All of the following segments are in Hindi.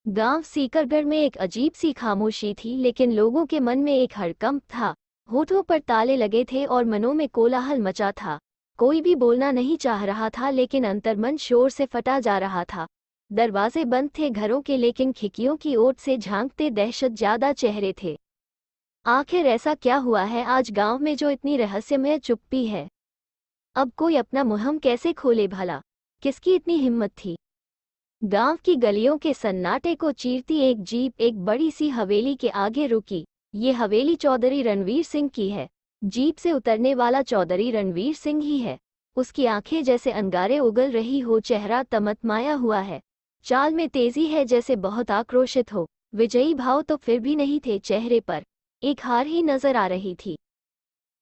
गांव सीकरगढ़ में एक अजीब सी खामोशी थी, लेकिन लोगों के मन में एक हड़कंप था। होठों पर ताले लगे थे और मनों में कोलाहल मचा था। कोई भी बोलना नहीं चाह रहा था, लेकिन अंतर्मन शोर से फटा जा रहा था। दरवाजे बंद थे घरों के, लेकिन खिड़कियों की ओट से झांकते दहशत ज्यादा चेहरे थे। आखिर ऐसा क्या हुआ है आज गांव में जो इतनी रहस्यमय चुप्पी है? अब कोई अपना मुहम कैसे खोले भला? किसकी इतनी हिम्मत थी? गांव की गलियों के सन्नाटे को चीरती एक जीप एक बड़ी सी हवेली के आगे रुकी। ये हवेली चौधरी रणवीर सिंह की है। जीप से उतरने वाला चौधरी रणवीर सिंह ही है। उसकी आंखें जैसे अंगारे उगल रही हो, चेहरा तमतमाया हुआ है। चाल में तेजी है, जैसे बहुत आक्रोशित हो। विजयी भाव तो फिर भी नहीं थे चेहरे पर, एक हार ही नजर आ रही थी।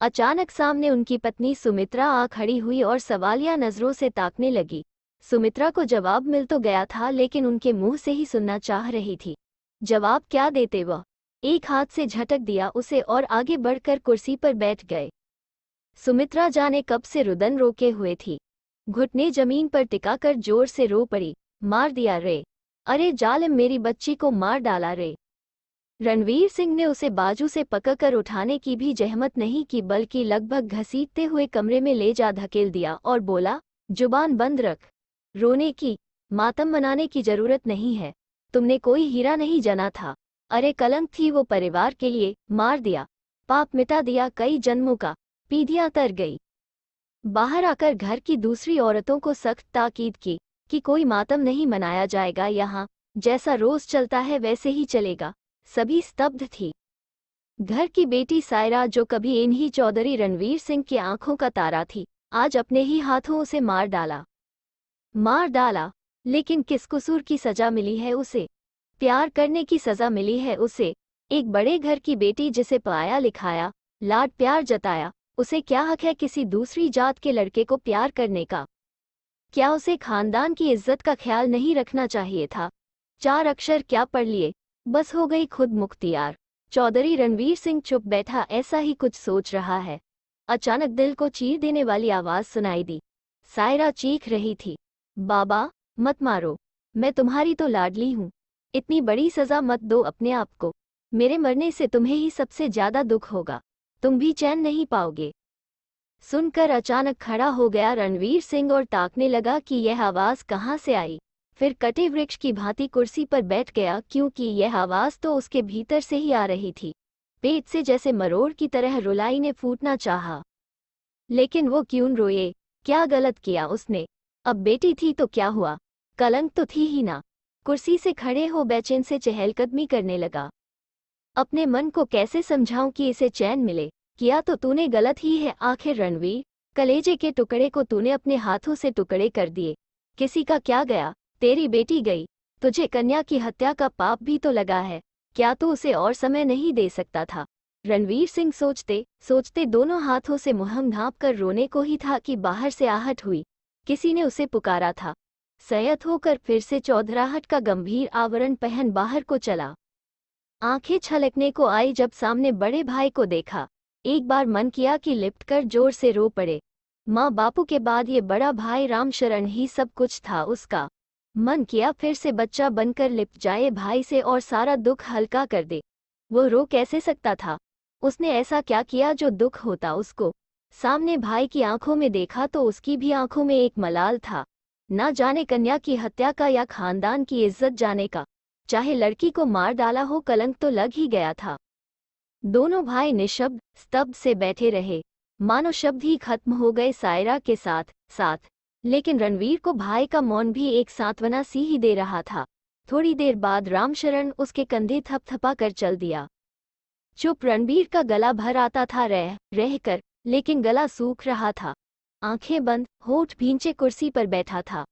अचानक सामने उनकी पत्नी सुमित्रा आ खड़ी हुई और सवालिया नजरों से ताकने लगी। सुमित्रा को जवाब मिल तो गया था, लेकिन उनके मुंह से ही सुनना चाह रही थी। जवाब क्या देते वह? एक हाथ से झटक दिया उसे और आगे बढ़कर कुर्सी पर बैठ गए। सुमित्रा जाने कब से रुदन रोके हुए थी। घुटने जमीन पर टिकाकर जोर से रो पड़ी। मार दिया रे! अरे जालिम, मेरी बच्ची को मार डाला रे! रणवीर सिंह ने उसे बाजू से पकड़कर उठाने की भी जहमत नहीं की, बल्कि लगभग घसीटते हुए कमरे में ले जा धकेल दिया और बोला, जुबान बंद रख। रोने की, मातम मनाने की जरूरत नहीं है। तुमने कोई हीरा नहीं जना था। अरे कलंक थी वो परिवार के लिए। मार दिया, पाप मिटा दिया कई जन्मों का। पीढ़ियां तर गई। बाहर आकर घर की दूसरी औरतों को सख्त ताकीद की कि कोई मातम नहीं मनाया जाएगा यहाँ। जैसा रोज चलता है वैसे ही चलेगा। सभी स्तब्ध थी। घर की बेटी सायरा, जो कभी इन्हीं चौधरी रणवीर सिंह की आंखों का तारा थी, आज अपने ही हाथों उसे मार डाला। मार डाला, लेकिन किस कसूर की सजा मिली है उसे? प्यार करने की सजा मिली है उसे। एक बड़े घर की बेटी जिसे पढ़ाया लिखाया, लाड प्यार जताया, उसे क्या हक है किसी दूसरी जात के लड़के को प्यार करने का? क्या उसे खानदान की इज्जत का ख्याल नहीं रखना चाहिए था? 4 अक्षर क्या पढ़ लिए, बस हो गई खुद मुख्तियार। चौधरी रणवीर सिंह चुप बैठा, ऐसा ही कुछ सोच रहा है। अचानक दिल को चीर देने वाली आवाज सुनाई दी। सायरा चीख रही थी, बाबा मत मारो, मैं तुम्हारी तो लाडली हूँ। इतनी बड़ी सजा मत दो अपने आप को। मेरे मरने से तुम्हें ही सबसे ज्यादा दुख होगा। तुम भी चैन नहीं पाओगे। सुनकर अचानक खड़ा हो गया रणवीर सिंह और ताकने लगा कि यह आवाज कहाँ से आई। फिर कटे वृक्ष की भांति कुर्सी पर बैठ गया, क्योंकि यह आवाज तो उसके भीतर से ही आ रही थी। पेट से जैसे मरोड़ की तरह रुलाई ने फूटना चाहा। लेकिन वो क्यों रोए? क्या गलत किया उसने? अब बेटी थी तो क्या हुआ, कलंक तो थी ही ना। कुर्सी से खड़े हो बेचैन से चहलकदमी करने लगा। अपने मन को कैसे समझाऊं कि इसे चैन मिले? किया तो तूने गलत ही है आखिर रणवीर। कलेजे के टुकड़े को तूने अपने हाथों से टुकड़े कर दिए। किसी का क्या गया? तेरी बेटी गई, तुझे कन्या की हत्या का पाप भी तो लगा है। क्या तू उसे और समय नहीं दे सकता था? रणवीर सिंह सोचते सोचते दोनों हाथों से मुहम ढांप कर रोने को ही था कि बाहर से आहट हुई। किसी ने उसे पुकारा था। संयत होकर फिर से चौधराहट का गंभीर आवरण पहन बाहर को चला। आंखें छलकने को आई जब सामने बड़े भाई को देखा। एक बार मन किया कि लिपट कर जोर से रो पड़े। माँ बापू के बाद ये बड़ा भाई रामशरण ही सब कुछ था उसका। मन किया फिर से बच्चा बनकर लिपट जाए भाई से और सारा दुख हल्का कर दे। वो रो कैसे सकता था? उसने ऐसा क्या किया जो दुख होता उसको? सामने भाई की आंखों में देखा तो उसकी भी आंखों में एक मलाल था। ना जाने कन्या की हत्या का या खानदान की इज्जत जाने का। चाहे लड़की को मार डाला हो, कलंक तो लग ही गया था। दोनों भाई निशब्द स्तब्ध से बैठे रहे, मानो शब्द ही खत्म हो गए सायरा के साथ साथ। लेकिन रणवीर को भाई का मौन भी एक सांत्वना सी ही दे रहा था। थोड़ी देर बाद रामशरण उसके कंधे थपथपा कर चल दिया। चुप रणवीर का गला भर आता था रह रह कर, लेकिन गला सूख रहा था। आंखें बंद, होठ भींचे कुर्सी पर बैठा था।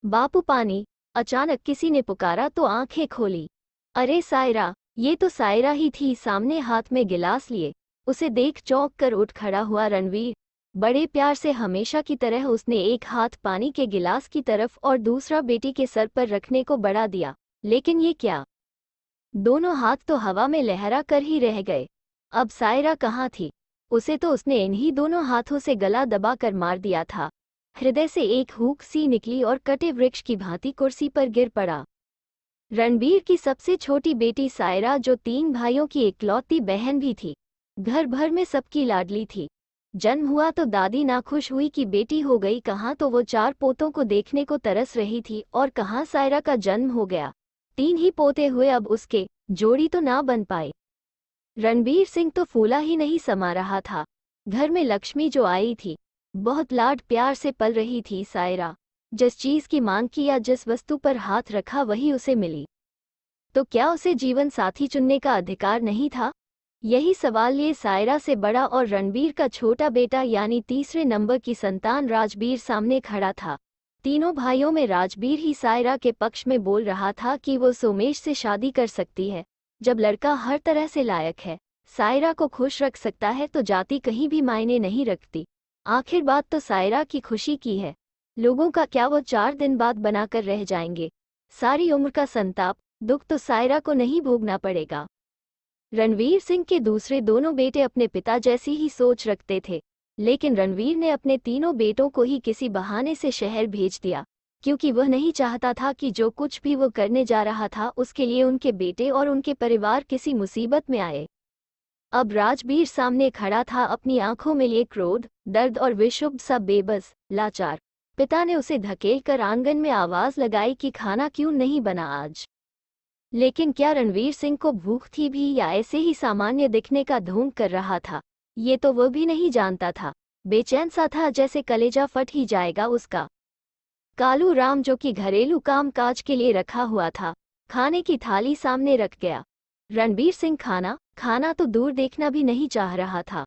बापू पानी! अचानक किसी ने पुकारा तो आंखें खोली। अरे सायरा! ये तो सायरा ही थी, सामने हाथ में गिलास लिए। उसे देख चौंक कर उठ खड़ा हुआ रणवीर। बड़े प्यार से हमेशा की तरह उसने एक हाथ पानी के गिलास की तरफ और दूसरा बेटी के सर पर रखने को बढ़ा दिया। लेकिन ये क्या? दोनों हाथ तो हवा में लहरा कर ही रह गए। अब सायरा कहाँ थी? उसे तो उसने इन्हीं दोनों हाथों से गला दबा कर मार दिया था। हृदय से एक हूक सी निकली और कटे वृक्ष की भांति कुर्सी पर गिर पड़ा। रणबीर की सबसे छोटी बेटी सायरा, जो 3 भाइयों की इकलौती बहन भी थी, घर भर में सबकी लाडली थी। जन्म हुआ तो दादी नाखुश हुई कि बेटी हो गई कहाँ, तो वो 4 पोतों को देखने को तरस रही थी और कहाँ सायरा का जन्म हो गया। 3 ही पोते हुए अब उसके जोड़ी तो ना बन पाए। रणबीर सिंह तो फूला ही नहीं समा रहा था। घर में लक्ष्मी जो आई थी, बहुत लाड प्यार से पल रही थी सायरा। जिस चीज की मांग की या जिस वस्तु पर हाथ रखा वही उसे मिली। तो क्या उसे जीवन साथी चुनने का अधिकार नहीं था? यही सवाल लिए सायरा से बड़ा और रणबीर का छोटा बेटा यानी तीसरे नंबर की संतान राजबीर सामने खड़ा था। तीनों भाइयों में राजबीर ही सायरा के पक्ष में बोल रहा था कि वो सोमेश से शादी कर सकती है। जब लड़का हर तरह से लायक है, सायरा को खुश रख सकता है, तो जाति कहीं भी मायने नहीं रखती। आखिर बात तो सायरा की खुशी की है। लोगों का क्या वो 4 दिन बाद बनाकर रह जाएंगे? सारी उम्र का संताप, दुख तो सायरा को नहीं भोगना पड़ेगा। रणवीर सिंह के दूसरे दोनों बेटे अपने पिता जैसी ही सोच रखते थे, लेकिन रणवीर ने अपने तीनों बेटों को ही किसी बहाने से शहर भेज दिया, क्योंकि वह नहीं चाहता था कि जो कुछ भी वो करने जा रहा था उसके लिए उनके बेटे और उनके परिवार किसी मुसीबत में आए। अब राजबीर सामने खड़ा था, अपनी आंखों में लिए क्रोध, दर्द और विक्षुब्ध सा बेबस, लाचार। पिता ने उसे धकेलकर आंगन में आवाज लगाई कि खाना क्यों नहीं बना आज। लेकिन क्या रणवीर सिंह को भूख थी भी या ऐसे ही सामान्य दिखने का ढोंग कर रहा था, ये तो वह भी नहीं जानता था। बेचैन सा था, जैसे कलेजा फट ही जाएगा उसका। कालू राम, जो कि घरेलू काम काज के लिए रखा हुआ था, खाने की थाली सामने रख गया। रणबीर सिंह खाना खाना तो दूर देखना भी नहीं चाह रहा था।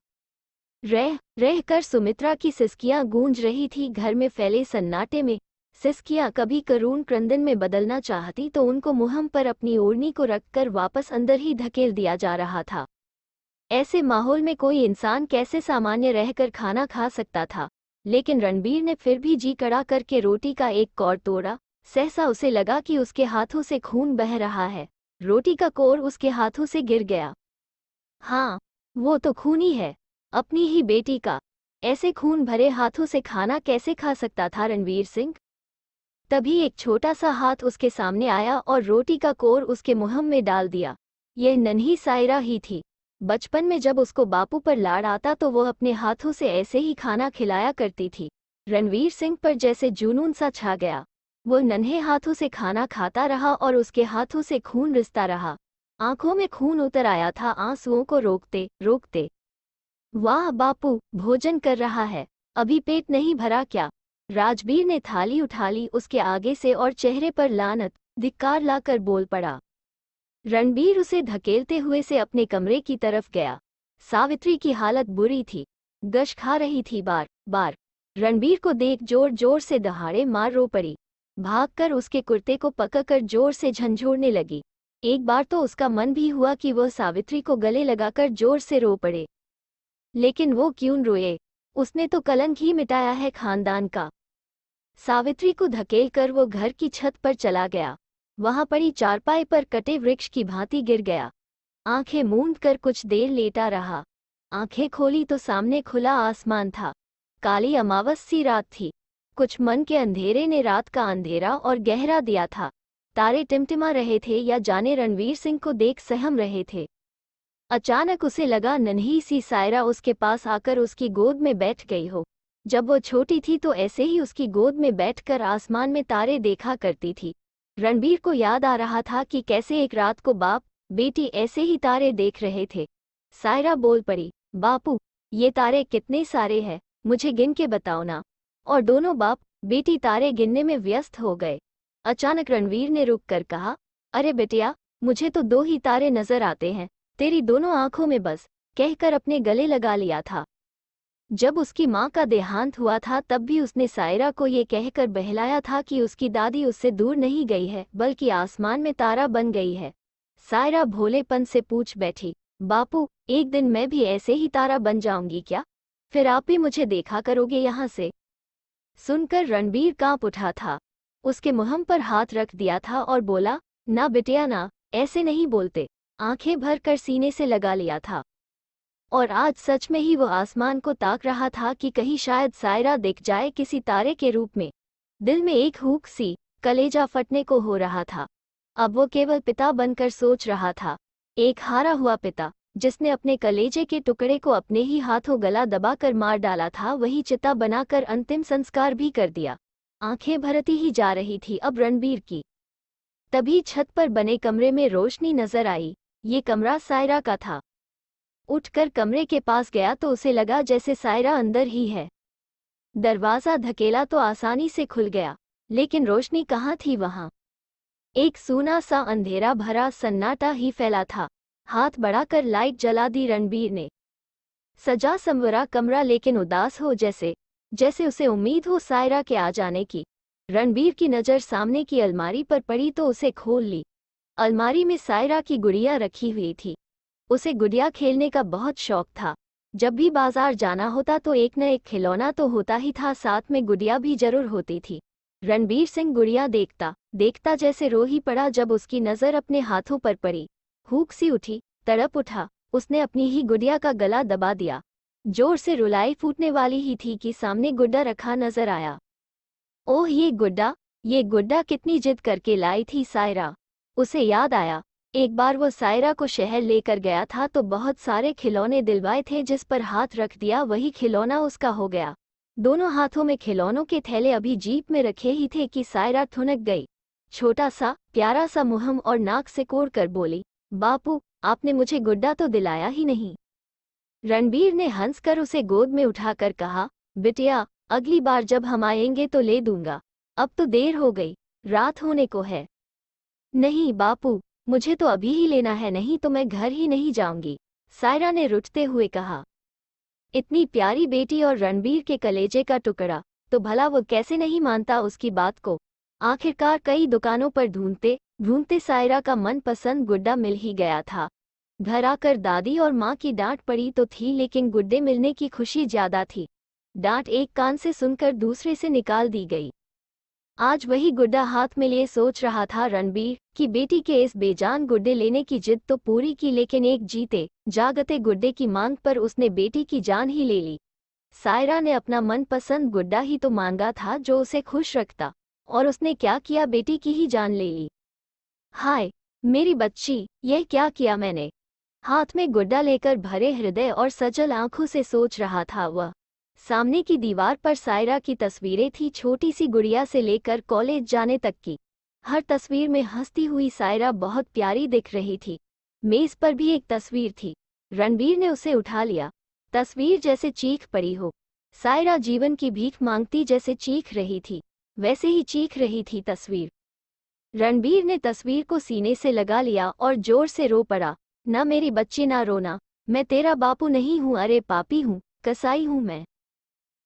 रह रह कर सुमित्रा की सिसकियां गूंज रही थी घर में फैले सन्नाटे में। सिसकियां कभी करुण क्रंदन में बदलना चाहती तो उनको मुहम पर अपनी ओढ़नी को रखकर वापस अंदर ही धकेल दिया जा रहा था। ऐसे माहौल में कोई इंसान कैसे सामान्य रहकर खाना खा सकता था? लेकिन रणबीर ने फिर भी जी कड़ा करके रोटी का एक कौर तोड़ा। सहसा उसे लगा कि उसके हाथों से खून बह रहा है। रोटी का कौर उसके हाथों से गिर गया। हाँ, वो तो खून ही है, अपनी ही बेटी का। ऐसे खून भरे हाथों से खाना कैसे खा सकता था रणवीर सिंह? तभी एक छोटा सा हाथ उसके सामने आया और रोटी का कोर उसके मुंह में डाल दिया। यह नन्ही सायरा ही थी। बचपन में जब उसको बापू पर लाड़ आता तो वो अपने हाथों से ऐसे ही खाना खिलाया करती थी। रणवीर सिंह पर जैसे जुनून सा छा गया। वो नन्हे हाथों से खाना खाता रहा और उसके हाथों से खून रिसता रहा। आंखों में खून उतर आया था, आंसुओं को रोकते रोकते। वाह बापू, भोजन कर रहा है, अभी पेट नहीं भरा क्या? राजबीर ने थाली उठा ली उसके आगे से और चेहरे पर लानत, धिक्कार लाकर बोल पड़ा। रणबीर उसे धकेलते हुए से अपने कमरे की तरफ गया। सावित्री की हालत बुरी थी, गश खा रही थी बार बार। रणबीर को देख जोर जोर से दहाड़े मार रो पड़ी। भागकर उसके कुर्ते को पकड़कर जोर से झंझोड़ने लगी। एक बार तो उसका मन भी हुआ कि वह सावित्री को गले लगाकर जोर से रो पड़े, लेकिन वो क्यों रोए? उसने तो कलंक ही मिटाया है खानदान का। सावित्री को धकेलकर वो घर की छत पर चला गया। वहां पड़ी चारपाई पर कटे वृक्ष की भांति गिर गया। आंखें मूंद कर कुछ देर लेटा रहा। आंखें खोली तो सामने खुला आसमान था। काली अमावस सी रात थी। कुछ मन के अंधेरे ने रात का अंधेरा और गहरा दिया था। तारे टिमटिमा रहे थे या जाने रणवीर सिंह को देख सहम रहे थे। अचानक उसे लगा नन्ही सी सायरा उसके पास आकर उसकी गोद में बैठ गई हो। जब वो छोटी थी तो ऐसे ही उसकी गोद में बैठकर आसमान में तारे देखा करती थी। रणबीर को याद आ रहा था कि कैसे एक रात को बाप बेटी ऐसे ही तारे देख रहे थे। सायरा बोल पड़ी, बापू, ये तारे कितने सारे हैं, मुझे गिन के बताओ ना। और दोनों बाप बेटी तारे गिनने में व्यस्त हो गए। अचानक रणवीर ने रुक कर कहा, अरे बेटिया, मुझे तो 2 ही तारे नजर आते हैं, तेरी दोनों आंखों में बस, कहकर अपने गले लगा लिया था। जब उसकी माँ का देहांत हुआ था तब भी उसने सायरा को ये कहकर बहलाया था कि उसकी दादी उससे दूर नहीं गई है बल्कि आसमान में तारा बन गई है। सायरा भोलेपन से पूछ बैठी, बापू, एक दिन मैं भी ऐसे ही तारा बन जाऊंगी क्या? फिर आप ही मुझे देखा करोगे यहाँ से? सुनकर रणबीर कांप उठा था। उसके मुंह पर हाथ रख दिया था और बोला, ना बिटिया ना, ऐसे नहीं बोलते। आंखें भर कर सीने से लगा लिया था और आज सच में ही वो आसमान को ताक रहा था कि कहीं शायद सायरा दिख जाए किसी तारे के रूप में। दिल में एक हुक सी, कलेजा फटने को हो रहा था। अब वो केवल पिता बनकर सोच रहा था, एक हारा हुआ पिता जिसने अपने कलेजे के टुकड़े को अपने ही हाथों गला दबाकर मार डाला था, वही चिता बनाकर अंतिम संस्कार भी कर दिया। आंखें भरती ही जा रही थी अब रणबीर की। तभी छत पर बने कमरे में रोशनी नजर आई। ये कमरा सायरा का था। उठकर कमरे के पास गया तो उसे लगा जैसे सायरा अंदर ही है। दरवाजा धकेला तो आसानी से खुल गया, लेकिन रोशनी कहाँ थी वहां। एक सूना सा अंधेरा भरा सन्नाटा ही फैला था। हाथ बढ़ाकर लाइट जला दी रणबीर ने। सजा संवरा कमरा लेकिन उदास हो, जैसे उसे उम्मीद हो सायरा के आ जाने की। रणबीर की नज़र सामने की अलमारी पर पड़ी तो उसे खोल ली। अलमारी में सायरा की गुड़िया रखी हुई थी। उसे गुड़िया खेलने का बहुत शौक था। जब भी बाजार जाना होता तो एक न एक खिलौना तो होता ही था, साथ में गुड़िया भी जरूर होती थी। रणबीर सिंह गुड़िया देखता देखता जैसे रो ही पड़ा जब उसकी नज़र अपने हाथों पर पड़ी। भूख सी उठी, तड़प उठा। उसने अपनी ही गुड़िया का गला दबा दिया। जोर से रुलाई फूटने वाली ही थी कि सामने गुड्डा रखा नजर आया। ओह, ये गुड्डा कितनी जिद करके लाई थी सायरा। उसे याद आया, एक बार वो सायरा को शहर लेकर गया था तो बहुत सारे खिलौने दिलवाए थे, जिस पर हाथ रख दिया वही खिलौना उसका हो गया। दोनों हाथों में खिलौनों के थैले अभी जीप में रखे ही थे कि सायरा ठुनक गई। छोटा सा प्यारा सा मुहम और नाक से कोड़ कर बोली, बापू, आपने मुझे गुड्डा तो दिलाया ही नहीं। रणबीर ने हंसकर उसे गोद में उठाकर कहा, बिटिया, अगली बार जब हम आएंगे तो ले दूंगा। अब तो देर हो गई, रात होने को है। नहीं बापू, मुझे तो अभी ही लेना है, नहीं तो मैं घर ही नहीं जाऊंगी, सायरा ने रुठते हुए कहा। इतनी प्यारी बेटी और रणबीर के कलेजे का टुकड़ा, तो भला वो कैसे नहीं मानता उसकी बात को। आखिरकार कई दुकानों पर ढूंढते ढूंढते सायरा का मनपसंद गुड्डा मिल ही गया था। घर आकर दादी और माँ की डांट पड़ी तो थी, लेकिन गुड्डे मिलने की खुशी ज्यादा थी। डांट एक कान से सुनकर दूसरे से निकाल दी गई। आज वही गुड्डा हाथ में लिए सोच रहा था रणबीर कि बेटी के इस बेजान गुड्डे लेने की जिद तो पूरी की, लेकिन एक जीते जागते गुड्डे की मांग पर उसने बेटी की जान ही ले ली। सायरा ने अपना मनपसंद गुड्डा ही तो मांगा था जो उसे खुश रखता, और उसने क्या किया, बेटी की ही जान ले ली। हाय मेरी बच्ची, यह क्या किया मैंने। हाथ में गुड्डा लेकर भरे हृदय और सजल आंखों से सोच रहा था वह। सामने की दीवार पर सायरा की तस्वीरें थी, छोटी सी गुड़िया से लेकर कॉलेज जाने तक की। हर तस्वीर में हंसती हुई सायरा बहुत प्यारी दिख रही थी। मेज पर भी एक तस्वीर थी। रणबीर ने उसे उठा लिया। तस्वीर जैसे चीख पड़ी हो। सायरा जीवन की भीख मांगती जैसे चीख रही थी, वैसे ही चीख रही थी तस्वीर। रणबीर ने तस्वीर को सीने से लगा लिया और जोर से रो पड़ा, ना मेरी बच्ची, ना रोना, मैं तेरा बापू नहीं हूँ, अरे पापी हूँ, कसाई हूँ मैं।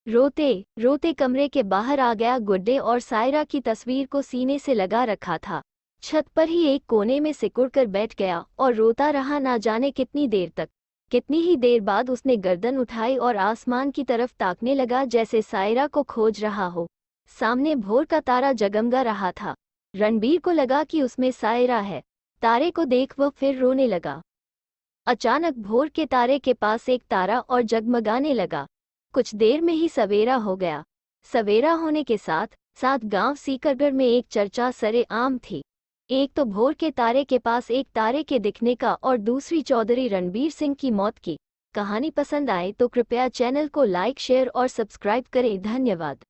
रोते रोते कमरे के बाहर आ गया। गुड्डे और सायरा की तस्वीर को सीने से लगा रखा था। छत पर ही एक कोने में सिकुड़कर बैठ गया और रोता रहा, ना जाने कितनी देर तक। कितनी ही देर बाद उसने गर्दन उठाई और आसमान की तरफ ताकने लगा, जैसे सायरा को खोज रहा हो। सामने भोर का तारा जगमगा रहा था। रणबीर को लगा कि उसमें सायरा है। तारे को देख वह फिर रोने लगा। अचानक भोर के तारे के पास एक तारा और जगमगाने लगा। कुछ देर में ही सवेरा हो गया। सवेरा होने के साथ साथ गांव सीकरगढ़ में एक चर्चा सरेआम थी। एक तो भोर के तारे के पास एक तारे के दिखने का, और दूसरी चौधरी रणबीर सिंह की मौत की। कहानी पसंद आए तो कृपया चैनल को लाइक, शेयर और सब्सक्राइब करें। धन्यवाद।